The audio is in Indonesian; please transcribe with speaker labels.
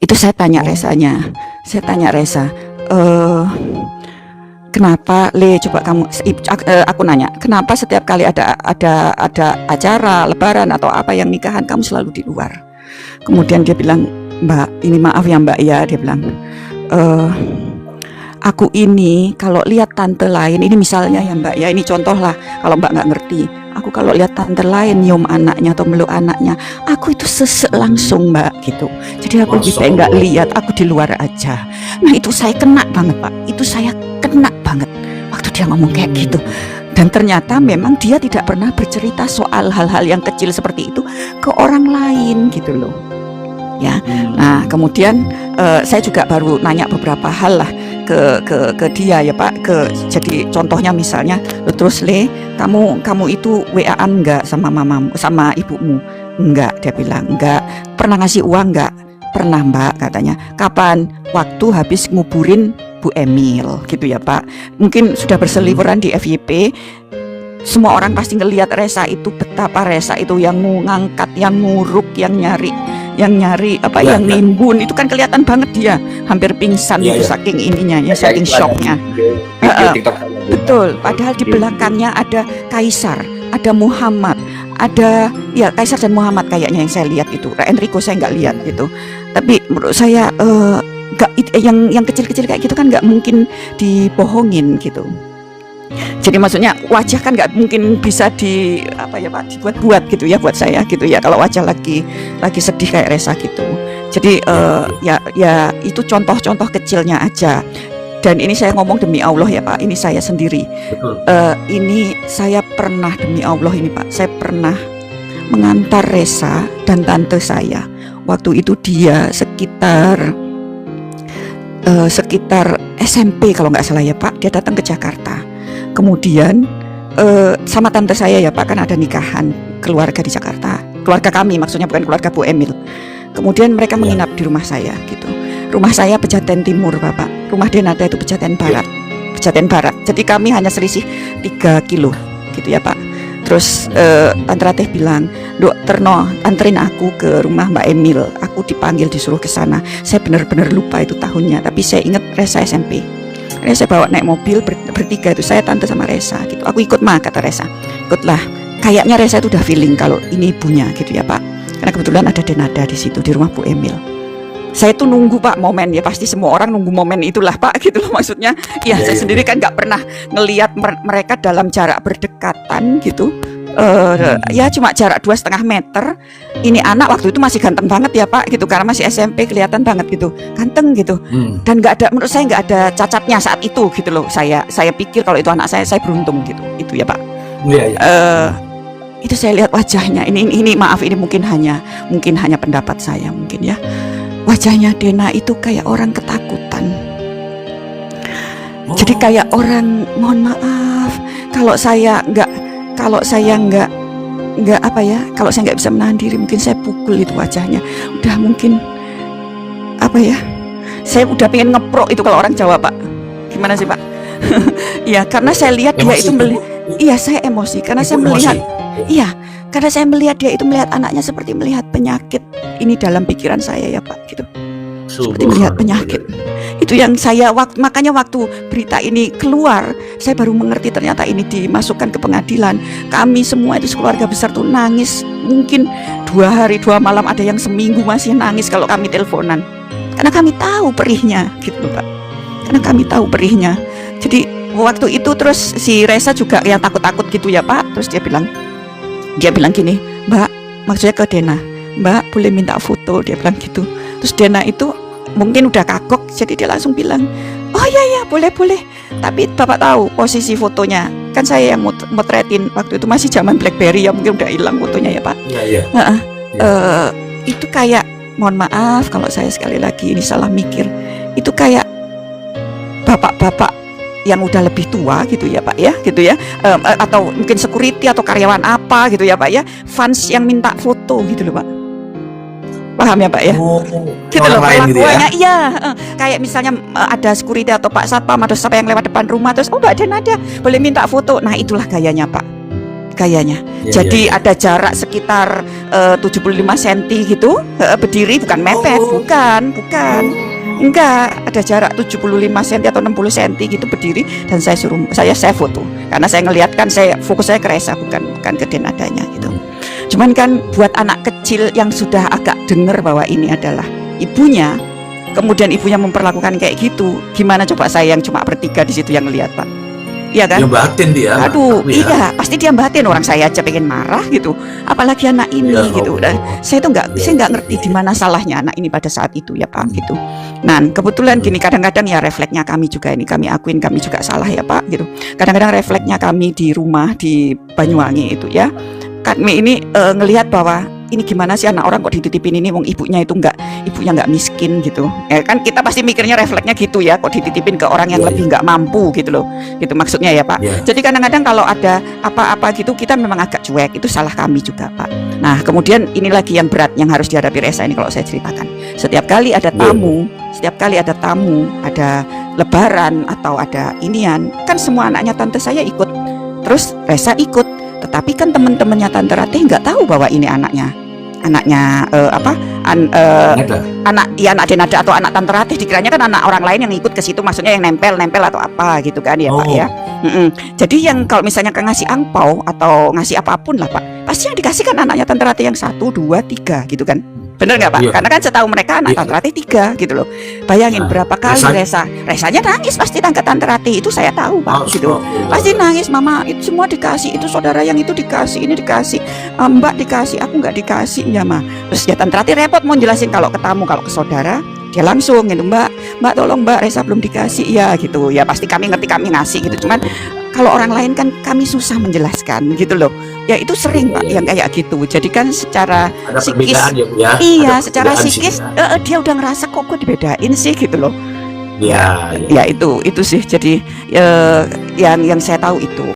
Speaker 1: Itu saya tanya
Speaker 2: Oh,
Speaker 1: Resanya, saya tanya Resa, eh kenapa Le, coba kamu, aku nanya, kenapa setiap kali ada acara lebaran atau apa yang nikahan kamu selalu di luar? Kemudian dia bilang, Mbak, ini maaf ya Mbak ya, dia bilang, eh aku ini kalau lihat tante lain, ini misalnya ya Mbak ya, ini contoh lah, kalau Mbak nggak ngerti, aku kalau lihat tante lain nyium anaknya atau meluk anaknya, aku itu sesek langsung Mbak gitu. Jadi aku lebih
Speaker 2: Masya
Speaker 1: baik nggak
Speaker 2: Allah.
Speaker 1: lihat, aku di luar aja. Nah itu saya kena banget Pak, itu saya kena banget waktu dia ngomong kayak gitu.
Speaker 2: Hmm.
Speaker 1: Dan ternyata memang dia tidak pernah bercerita soal hal-hal yang kecil seperti itu ke orang lain gitu loh. Ya, nah
Speaker 2: Hmm.
Speaker 1: kemudian saya juga baru nanya beberapa hal lah ke dia ya Pak. Jadi contohnya misalnya, terus Le, kamu itu WA-an enggak sama mamamu, sama ibumu? Enggak, dia bilang enggak. Pernah ngasih uang enggak? Pernah Mbak, katanya. Kapan? Waktu habis nguburin Bu Emil, gitu ya Pak. Mungkin sudah
Speaker 2: Hmm.
Speaker 1: berseliweran di FYP. Semua orang pasti ngelihat Resa itu, betapa Resa itu yang ngangkat, yang nguruk, yang nyari apa,
Speaker 2: Ya,
Speaker 1: yang
Speaker 2: ya,
Speaker 1: nimbun, itu kan kelihatan banget dia hampir pingsan
Speaker 2: ya,
Speaker 1: itu
Speaker 2: ya.
Speaker 1: saking ininya ya,
Speaker 2: Ya
Speaker 1: saking
Speaker 2: itu ada di
Speaker 1: shocknya.
Speaker 2: video
Speaker 1: Heeh,
Speaker 2: TikTok saya juga.
Speaker 1: betul. Padahal di
Speaker 2: Video itu.
Speaker 1: belakangnya ada Kaisar, ada Muhammad, ada ya Kaisar dan Muhammad kayaknya yang saya lihat itu. Enrico saya nggak lihat gitu. Tapi menurut saya nggak, yang kecil-kecil kayak gitu kan nggak mungkin dibohongin gitu. Jadi maksudnya wajah kan nggak mungkin bisa di apa ya Pak, dibuat-buat gitu ya buat saya gitu ya, kalau wajah lagi sedih kayak Resa gitu. Jadi
Speaker 2: Ya, ya,
Speaker 1: ya itu contoh-contoh kecilnya aja. Dan ini saya ngomong demi Allah ya Pak, ini saya sendiri.
Speaker 2: betul.
Speaker 1: Ini saya pernah, demi Allah ini Pak, saya pernah mengantar Resa dan tante saya. Waktu itu dia sekitar SMP kalau nggak salah ya Pak, dia datang ke Jakarta. Kemudian sama tante saya ya Pak, kan ada nikahan keluarga di Jakarta. Keluarga kami maksudnya, bukan keluarga Bu Emil. Kemudian mereka
Speaker 2: Ya,
Speaker 1: menginap di rumah saya gitu. Rumah saya Pejaten Timur Bapak. Rumah Denada itu Pejaten
Speaker 2: ya.
Speaker 1: Barat. Pejaten Barat. Jadi kami hanya selisih 3 kilo gitu ya Pak. Terus Tante Ratih bilang, Dok Terno, anterin aku ke rumah Mbak Emil. Aku dipanggil disuruh ke sana. Saya benar-benar lupa itu tahunnya, tapi saya ingat Resa SMP. Resa bawa naik mobil bertiga itu, saya tante sama Resa gitu. Aku ikut mah, kata Resa. Ikutlah. Kayaknya Resa itu udah feeling kalau ini ibunya gitu ya Pak. Karena kebetulan ada Denada di situ di rumah Bu Emil. Saya tuh nunggu Pak momen, ya pasti semua orang nunggu momen itulah Pak gitu loh, maksudnya. Ya
Speaker 2: Ya,
Speaker 1: saya
Speaker 2: ya,
Speaker 1: sendiri
Speaker 2: ya.
Speaker 1: kan nggak pernah ngelihat mereka dalam jarak berdekatan gitu. Ya
Speaker 2: Hmm.
Speaker 1: cuma jarak 2,5 meter. Ini anak waktu itu masih ganteng banget ya Pak gitu, karena masih SMP kelihatan banget gitu, ganteng gitu.
Speaker 2: Hmm.
Speaker 1: Dan nggak ada, menurut saya nggak ada cacatnya saat itu gitu loh. Saya pikir kalau itu anak saya beruntung gitu, itu ya Pak.
Speaker 2: Ya, ya.
Speaker 1: Eh, itu saya lihat wajahnya. Ini maaf, ini mungkin hanya pendapat saya mungkin ya. Wajahnya Dena itu kayak orang ketakutan. Jadi kayak
Speaker 2: Oh,
Speaker 1: orang, mohon maaf, kalau saya nggak apa ya, kalau saya nggak bisa menahan diri, mungkin saya pukul itu wajahnya. Udah mungkin apa ya? Saya udah pengen ngeprok itu kalau orang Jawa Pak. Gimana sih Pak? Iya, karena saya lihat dia itu
Speaker 2: emosi ibu,
Speaker 1: iya saya emosi karena
Speaker 2: ibu
Speaker 1: saya
Speaker 2: emosi.
Speaker 1: melihat, iya, karena saya melihat dia itu melihat anaknya seperti melihat penyakit. Ini dalam pikiran saya ya Pak gitu. Seperti melihat penyakit.
Speaker 2: Subhanallah.
Speaker 1: Itu yang saya makanya waktu berita ini keluar, saya baru mengerti ternyata ini dimasukkan ke pengadilan. Kami semua itu keluarga besar tuh nangis. Mungkin 2 hari 2 malam, ada yang seminggu masih nangis kalau kami teleponan. Karena kami tahu perihnya gitu loh Pak. Karena kami tahu perihnya. Jadi waktu itu terus si Resa juga yang takut-takut gitu ya Pak. Terus dia bilang gini, Mbak, maksudnya ke Dena, Mbak boleh minta foto, dia bilang gitu. Terus Dena itu mungkin udah kagok, jadi dia langsung bilang, oh ya boleh. Tapi Bapak tahu posisi fotonya, kan saya yang motretin waktu itu, masih zaman BlackBerry ya, mungkin udah hilang fotonya ya Pak.
Speaker 2: Ya, ya,
Speaker 1: Heeh.
Speaker 2: ya.
Speaker 1: Itu kayak, mohon maaf kalau saya sekali lagi ini salah mikir, itu kayak bapak-bapak yang udah lebih tua gitu ya Pak ya, gitu ya. Atau mungkin security atau karyawan apa gitu ya Pak ya, fans yang minta foto gitu loh Pak. Paham ya Pak ya?
Speaker 2: Oh,
Speaker 1: Gitu
Speaker 2: orang
Speaker 1: loh
Speaker 2: lain gitu ya.
Speaker 1: perlakuannya. Iya, kayak misalnya ada security atau Pak Satpam atau siapa yang lewat depan rumah, terus oh Mbak Den ada, boleh minta foto. Nah itulah gayanya Pak. gayanya.
Speaker 2: Iya,
Speaker 1: Jadi
Speaker 2: iya.
Speaker 1: ada jarak sekitar 75 cm gitu, berdiri, bukan mepet,
Speaker 2: Oh.
Speaker 1: bukan. Enggak, ada jarak 75 cm atau 60 cm gitu berdiri, dan saya foto. Karena saya ngelihat kan, fokus saya ke Resa, bukan ke Denadanya gitu. Cuman kan buat anak kecil yang sudah agak dengar bahwa ini adalah ibunya, kemudian ibunya memperlakukan kayak gitu, gimana coba saya yang cuma bertiga di situ yang ngelihat, Pak? Iya kan?
Speaker 2: Dia batin dia.
Speaker 1: Aduh,
Speaker 2: Tapi ya.
Speaker 1: iya, pasti dia batin. Orang saya aja pengen marah gitu, apalagi anak ini
Speaker 2: Ya
Speaker 1: gitu.
Speaker 2: Allah.
Speaker 1: Dan saya tuh nggak ngerti di mana salahnya anak ini pada saat itu ya Pak gitu. Nah, kebetulan gini, kadang-kadang ya refleksnya kami juga ini, kami akuin kami juga salah ya Pak gitu. Kadang-kadang refleksnya kami di rumah di Banyuwangi itu ya, kami ini ngelihat bahwa ini gimana sih anak orang kok dititipin ini, wong ibunya nggak miskin gitu. Kan kita pasti mikirnya refleksnya gitu ya, kok dititipin ke orang yang
Speaker 2: Iya,
Speaker 1: lebih nggak mampu gitu loh. Gitu maksudnya ya Pak.
Speaker 2: Iya.
Speaker 1: Jadi kadang-kadang kalau ada apa-apa gitu kita memang agak cuek, itu salah kami juga Pak. Nah, kemudian ini lagi yang berat yang harus dihadapi Resa ini kalau saya ceritakan. Setiap kali ada tamu, ada lebaran atau ada inian, kan semua anaknya tante saya ikut. Terus Resa ikut. Tetapi kan teman-temannya Tante Ratih nggak tahu bahwa ini anaknya anak Denada atau anak Tante Ratih, dikiranya kan anak orang lain yang ikut ke situ, maksudnya yang nempel atau apa gitu kan ya Pak ya. Jadi yang kalau misalnya ngasih angpau atau ngasih apapun lah Pak, pasti yang dikasih kan anaknya Tante Ratih yang 1, 2, 3 gitu kan. Bener nggak Pak?
Speaker 2: Iya.
Speaker 1: Karena kan setahu mereka anak Tante Ratih 3 gitu loh. Bayangin berapa kali Resanya nangis pasti Tante Ratih, itu saya tahu Pak gitu. Pasti nangis, mama itu semua dikasih, itu saudara yang itu dikasih, ini dikasih, Mbak dikasih, aku nggak dikasih ya Ma. Terus ya Tante Ratih repot mau jelasin kalau ke tamu, kalau ke saudara dia langsung gitu, Mbak tolong Mbak, Resa belum dikasih ya gitu. Ya pasti kami ngerti, kami ngasih gitu. Cuman kalau orang lain kan kami susah menjelaskan gitu loh. Ya itu sering Pak yang kayak gitu. Jadi kan secara
Speaker 2: ada
Speaker 1: psikis,
Speaker 2: perbedaan ya Bu ya.
Speaker 1: iya
Speaker 2: Ada
Speaker 1: secara
Speaker 2: perbedaan
Speaker 1: psikis
Speaker 2: sih, ya.
Speaker 1: dia udah ngerasa kok gue dibedain sih gitu loh.
Speaker 2: Ya,
Speaker 1: Ya itu sih. Jadi yang saya tahu itu.